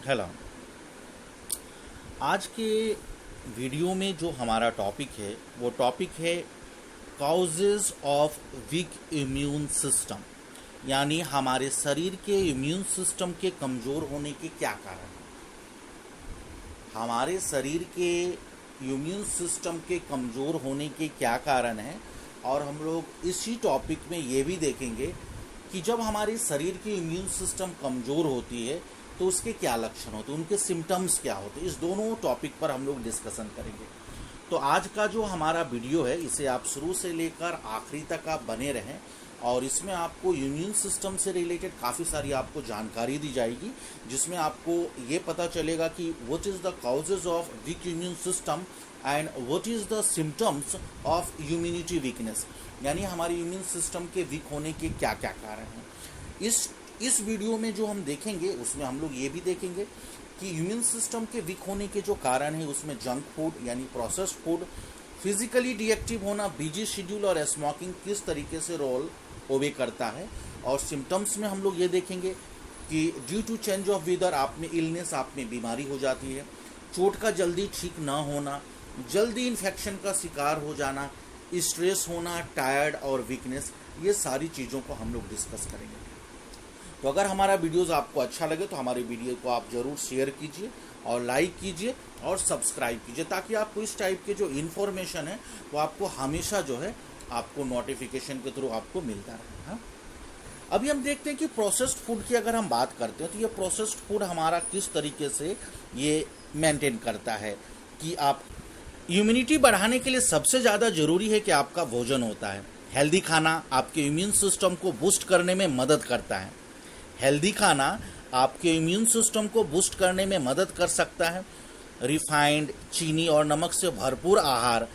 Hello. आज के video में जो हमारा टॉपिक है वो टॉपिक है causes of week immune system, यानी हमारे शरीर के इम्यून सिस्टम के कमज़ोर होने के क्या कारण हैं। हमारे शरीर के इम्यून सिस्टम के कमज़ोर होने के क्या कारण हैं, और हम लोग इसी टॉपिक में ये भी देखेंगे कि जब हमारे शरीर की इम्यून सिस्टम कमज़ोर होती है तो उसके क्या लक्षण होते हैं, उनके सिम्टम्स क्या होते हैं। इस दोनों टॉपिक पर हम लोग डिस्कशन करेंगे। तो आज का जो हमारा वीडियो है इसे आप शुरू से लेकर आखिरी तक आप बने रहें, और इसमें आपको इम्यून सिस्टम से रिलेटेड काफ़ी सारी आपको जानकारी दी जाएगी, जिसमें आपको ये पता चलेगा कि what is the causes of week immune system and what is the symptoms of immunity weakness, यानी हमारी इम्यून सिस्टम के वीक होने के क्या क्या कारण हैं। इस वीडियो में जो हम देखेंगे उसमें हम लोग ये भी देखेंगे कि इम्यून सिस्टम के वीक होने के जो कारण हैं उसमें जंक फूड यानी प्रोसेस्ड फूड, फिजिकली डीएक्टिव होना, बिजी शेड्यूल और स्मोकिंग किस तरीके से रोल ओवे करता है। और सिम्टम्स में हम लोग ये देखेंगे कि due to change of weather आप में इलनेस, आप में बीमारी हो जाती है, चोट का जल्दी ठीक ना होना, जल्दी इन्फेक्शन का शिकार हो जाना, स्ट्रेस होना, टायर्ड और वीकनेस, ये सारी चीज़ों को हम लोग डिस्कस करेंगे। तो अगर हमारा वीडियोस आपको अच्छा लगे तो हमारे वीडियो को आप ज़रूर शेयर कीजिए और लाइक कीजिए और सब्सक्राइब कीजिए, ताकि आपको इस टाइप के जो इन्फॉर्मेशन है वो आपको हमेशा जो है आपको नोटिफिकेशन के थ्रू आपको मिलता रहे। हाँ, अभी हम देखते हैं कि प्रोसेस्ड फूड की अगर हम बात करते हैं तो ये प्रोसेस्ड फूड हमारा किस तरीके से ये मेंटेन करता है कि आप इम्यूनिटी बढ़ाने के लिए सबसे ज़्यादा ज़रूरी है कि आपका भोजन होता है। हेल्दी खाना आपके इम्यून सिस्टम को बूस्ट करने में मदद करता है। हेल्दी खाना आपके इम्यून सिस्टम को बूस्ट करने में मदद कर सकता है। रिफाइंड, चीनी और नमक से भरपूर आहार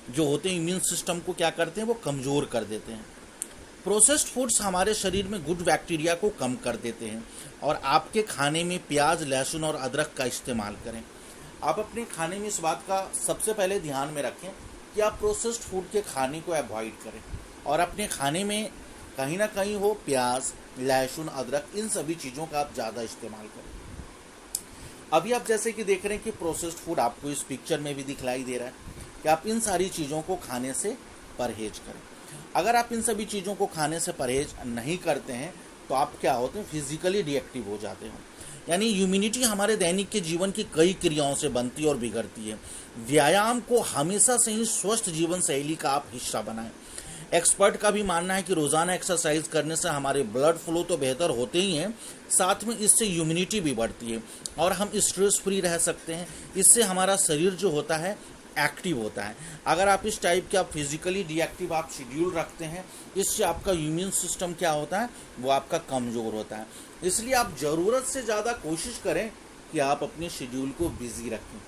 जो होते हैं इम्यून सिस्टम को क्या करते हैं, वो कमज़ोर कर देते हैं। प्रोसेस्ड फूड्स हमारे शरीर में गुड बैक्टीरिया को कम कर देते हैं। और आपके खाने में प्याज, लहसुन और अदरक का इस्तेमाल करें। आप अपने खाने में इस बात का सबसे पहले ध्यान में रखें कि आप प्रोसेस्ड फूड के खाने को अवॉइड करें, और अपने खाने में कहीं ना कहीं हो प्याज, लहसुन, अदरक, इन सभी चीज़ों का आप ज़्यादा इस्तेमाल करें। अभी आप जैसे कि देख रहे हैं कि प्रोसेस्ड फूड आपको इस पिक्चर में भी दिखलाई दे रहा है कि आप इन सारी चीज़ों को खाने से परहेज करें। अगर आप इन सभी चीज़ों को खाने से परहेज नहीं करते हैं तो आप क्या होते हैं, फिजिकली डीएक्टिव हो जाते हैं। यानी इम्यूनिटी हमारे दैनिक के जीवन की कई क्रियाओं से बनती और बिगड़ती है। व्यायाम को हमेशा से ही स्वस्थ जीवन शैली का आप हिस्सा बनाएं। एक्सपर्ट का भी मानना है कि रोज़ाना एक्सरसाइज करने से हमारे ब्लड फ्लो तो बेहतर होते ही हैं, साथ में इससे इम्यूनिटी भी बढ़ती है और हम स्ट्रेस फ्री रह सकते हैं। इससे हमारा शरीर जो होता है एक्टिव होता है। अगर आप इस टाइप के आप फिजिकली डीएक्टिव आप शेड्यूल रखते हैं, इससे आपका इम्यून सिस्टम क्या होता है, वो आपका कमज़ोर होता है। इसलिए आप ज़रूरत से ज़्यादा कोशिश करें कि आप अपने शेड्यूल को बिजी रखें।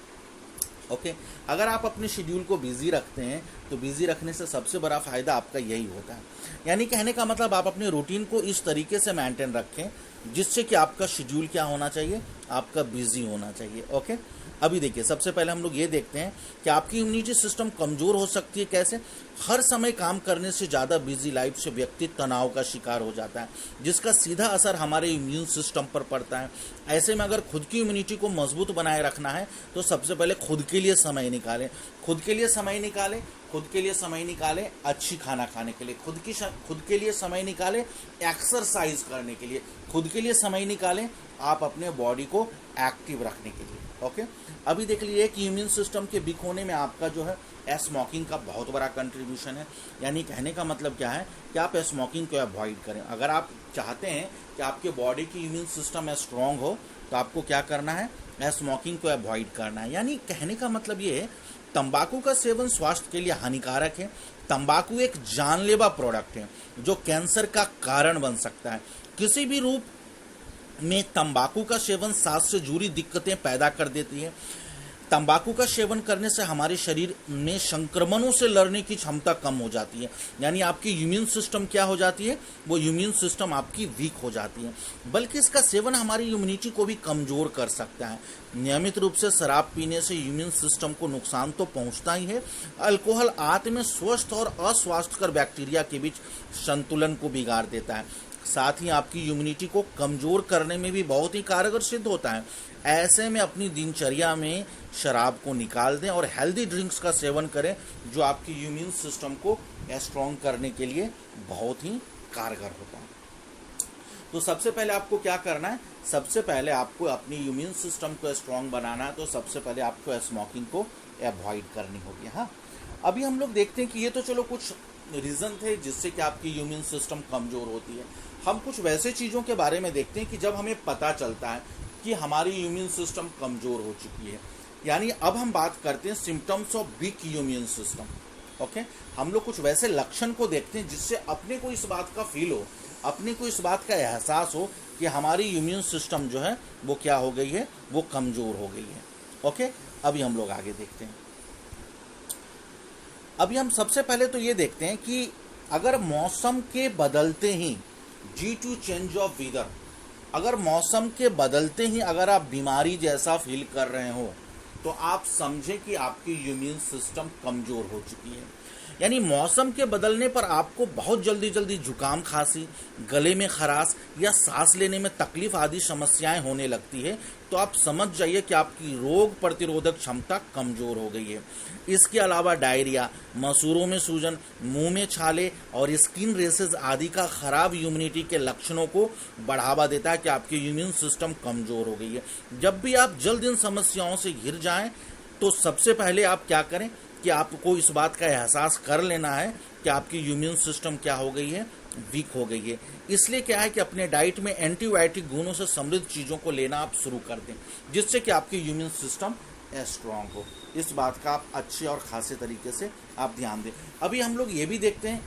ओके, अगर आप अपने शेड्यूल को बिजी रखते हैं तो बिजी रखने से सबसे बड़ा फ़ायदा आपका यही होता है। यानी कहने का मतलब आप अपने रूटीन को इस तरीके से मेंटेन रखें जिससे कि आपका शेड्यूल क्या होना चाहिए, आपका बिजी होना चाहिए। ओके, अभी देखिए सबसे पहले हम लोग ये देखते हैं कि आपकी इम्यूनिटी सिस्टम कमज़ोर हो सकती है कैसे। हर समय काम करने से ज़्यादा बिजी लाइफ से व्यक्ति तनाव का शिकार हो जाता है, जिसका सीधा असर हमारे इम्यून सिस्टम पर पड़ता है। ऐसे में अगर खुद की इम्यूनिटी को मजबूत बनाए रखना है तो सबसे पहले खुद के लिए समय निकालें। खुद के लिए समय निकालें, खुद के लिए समय निकालें अच्छी खाना खाने के लिए, खुद के लिए समय निकालें एक्सरसाइज करने के लिए, खुद के लिए समय निकालें आप अपने बॉडी को एक्टिव रखने के लिए। ओके, अभी देख लीजिए कि इम्यून सिस्टम के वीक होने में आपका जो है स्मोकिंग का बहुत बड़ा कंट्रीब्यूशन है। यानी कहने का मतलब क्या है कि आप स्मोकिंग को अवॉइड करें। अगर आप चाहते हैं कि आपके बॉडी की इम्यून सिस्टम स्ट्रॉन्ग हो तो आपको क्या करना है, स्मोकिंग को अवॉइड करना है। यानी कहने का मतलब ये है, तंबाकू का सेवन स्वास्थ्य के लिए हानिकारक है। तंबाकू एक जानलेवा प्रोडक्ट है जो कैंसर का कारण बन सकता है। किसी भी रूप में तंबाकू का सेवन सांस से जुड़ी दिक्कतें पैदा कर देती है। तंबाकू का सेवन करने से हमारे शरीर में संक्रमणों से लड़ने की क्षमता कम हो जाती है। यानी आपकी इम्यून सिस्टम क्या हो जाती है, वो इम्यून सिस्टम आपकी वीक हो जाती है। बल्कि इसका सेवन हमारी इम्यूनिटी को भी कमज़ोर कर सकता है। नियमित रूप से शराब पीने से इम्यून सिस्टम को नुकसान तो पहुंचता ही है, अल्कोहल आंत में स्वस्थ और अस्वास्थ्यकर बैक्टीरिया के बीच संतुलन को बिगाड़ देता है। साथ ही आपकी इम्यूनिटी को कमज़ोर करने में भी बहुत ही कारगर सिद्ध होता है। ऐसे में अपनी दिनचर्या में शराब को निकाल दें और हेल्दी ड्रिंक्स का सेवन करें, जो आपकी इम्यून सिस्टम को स्ट्रॉन्ग करने के लिए बहुत ही कारगर होता है। तो सबसे पहले आपको क्या करना है, सबसे पहले आपको अपनी इम्यून सिस्टम को स्ट्रॉन्ग बनाना है, तो सबसे पहले आपको स्मोकिंग को अवॉइड करनी होगी। हाँ, अभी हम लोग देखते हैं कि ये तो चलो कुछ रीज़न थे जिससे कि आपकी इम्यून सिस्टम कमज़ोर होती है। हम कुछ वैसे चीज़ों के बारे में देखते हैं कि जब हमें पता चलता है कि हमारी इम्यून सिस्टम कमज़ोर हो चुकी है। यानी अब हम बात करते हैं symptoms of week immune system. Okay, हम लोग कुछ वैसे लक्षण को देखते हैं जिससे अपने को इस बात का फील हो, अपने को इस बात का एहसास हो कि हमारी इम्यून सिस्टम जो है वो क्या हो गई है, वो कमज़ोर हो गई है। ओके, अभी हम लोग आगे देखते हैं। अभी हम सबसे पहले तो ये देखते हैं कि अगर मौसम के बदलते ही due to change of weather, अगर मौसम के बदलते ही अगर आप बीमारी जैसा फील कर रहे हो तो आप समझें कि आपकी इम्यून सिस्टम कमज़ोर हो चुकी है। यानी मौसम के बदलने पर आपको बहुत जल्दी जल्दी जुकाम, खांसी, गले में खराश या सांस लेने में तकलीफ आदि समस्याएं होने लगती है, तो आप समझ जाइए कि आपकी रोग प्रतिरोधक क्षमता कमज़ोर हो गई है। इसके अलावा डायरिया, मसूड़ों में सूजन, मुंह में छाले और स्किन रेसेस आदि का खराब इम्यूनिटी के लक्षणों को बढ़ावा देता है कि आपकी इम्यून सिस्टम कमज़ोर हो गई है। जब भी आप जल्द इन समस्याओं से घिर जाएं तो सबसे पहले आप क्या करें कि आपको इस बात का एहसास कर लेना है कि आपकी इम्यून सिस्टम क्या हो गई है, वीक हो गई है। इसलिए क्या है कि अपने डाइट में एंटीबायोटिक गुणों से समृद्ध चीज़ों को लेना आप शुरू कर दें, जिससे कि आपकी इम्यून सिस्टम स्ट्रांग हो। इस बात का आप अच्छे और खासे तरीके से आप ध्यान दें। अभी हम लोग ये भी देखते हैं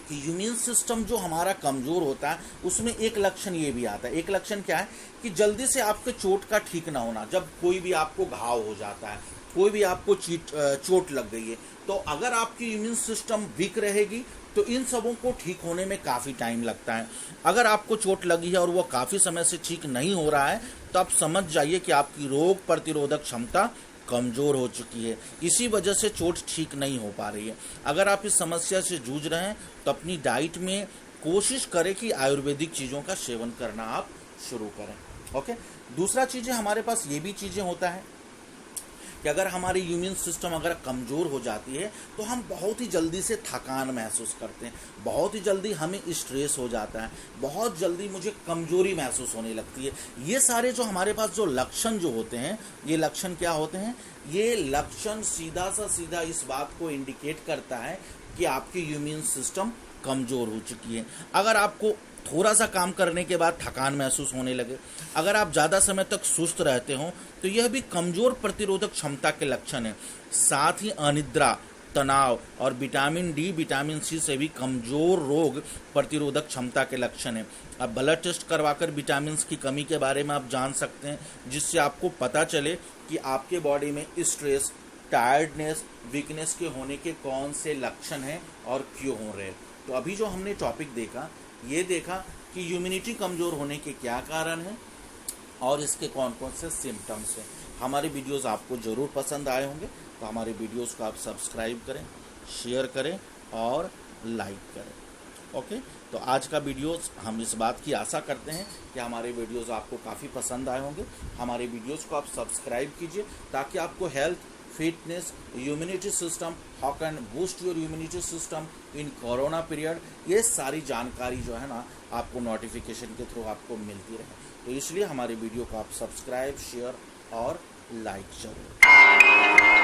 कि इम्यून सिस्टम जो हमारा कमज़ोर होता है उसमें एक लक्षण ये भी आता है। एक लक्षण क्या है कि जल्दी से आपके चोट का ठीक ना होना। जब कोई भी आपको घाव हो जाता है, कोई भी आपको चोट लग गई है, तो अगर आपकी इम्यून सिस्टम वीक रहेगी तो इन सबों को ठीक होने में काफ़ी टाइम लगता है। अगर आपको चोट लगी है और वो काफ़ी समय से ठीक नहीं हो रहा है तो आप समझ जाइए कि आपकी रोग प्रतिरोधक क्षमता कमज़ोर हो चुकी है। इसी वजह से चोट ठीक नहीं हो पा रही है। अगर आप इस समस्या से जूझ रहे हैं तो अपनी डाइट में कोशिश करें कि आयुर्वेदिक चीज़ों का सेवन करना आप शुरू करें। ओके, दूसरा चीज़ है, हमारे पास ये भी चीज़ें होता है कि अगर हमारी इम्यून सिस्टम अगर कमज़ोर हो जाती है तो हम बहुत ही जल्दी से थकान महसूस करते हैं, बहुत ही जल्दी हमें स्ट्रेस हो जाता है, बहुत जल्दी मुझे कमज़ोरी महसूस होने लगती है। ये सारे जो हमारे पास जो लक्षण जो होते हैं, ये लक्षण क्या होते हैं? ये लक्षण सीधा इस बात को इंडिकेट करता है कि आपकी इम्यून सिस्टम कमज़ोर हो चुकी है। अगर आपको थोड़ा सा काम करने के बाद थकान महसूस होने लगे, अगर आप ज़्यादा समय तक सुस्त रहते हो, तो यह भी कमज़ोर प्रतिरोधक क्षमता के लक्षण है। साथ ही अनिद्रा, तनाव और विटामिन डी, विटामिन सी से भी कमज़ोर रोग प्रतिरोधक क्षमता के लक्षण है। अब ब्लड टेस्ट करवाकर विटामिन की कमी के बारे में आप जान सकते हैं, जिससे आपको पता चले कि आपके बॉडी में स्ट्रेस, टायर्डनेस, वीकनेस के होने के कौन से लक्षण हैं और क्यों हो रहे हैं। तो अभी जो हमने टॉपिक देखा, ये देखा कि इम्यूनिटी कमज़ोर होने के क्या कारण हैं और इसके कौन कौन से सिम्टम्स हैं। हमारे वीडियोस आपको ज़रूर पसंद आए होंगे, तो हमारे वीडियोस को आप सब्सक्राइब करें, शेयर करें और लाइक करें। ओके, तो आज का वीडियोस हम इस बात की आशा करते हैं कि हमारे वीडियोस आपको काफ़ी पसंद आए होंगे। हमारे वीडियोस को आप सब्सक्राइब कीजिए ताकि आपको health, fitness, immunity system, how can boost your immunity system in corona period, ये सारी जानकारी जो है ना आपको नोटिफिकेशन के थ्रू आपको मिलती रहे। तो इसलिए हमारे वीडियो को आप सब्सक्राइब, शेयर और लाइक जरूर।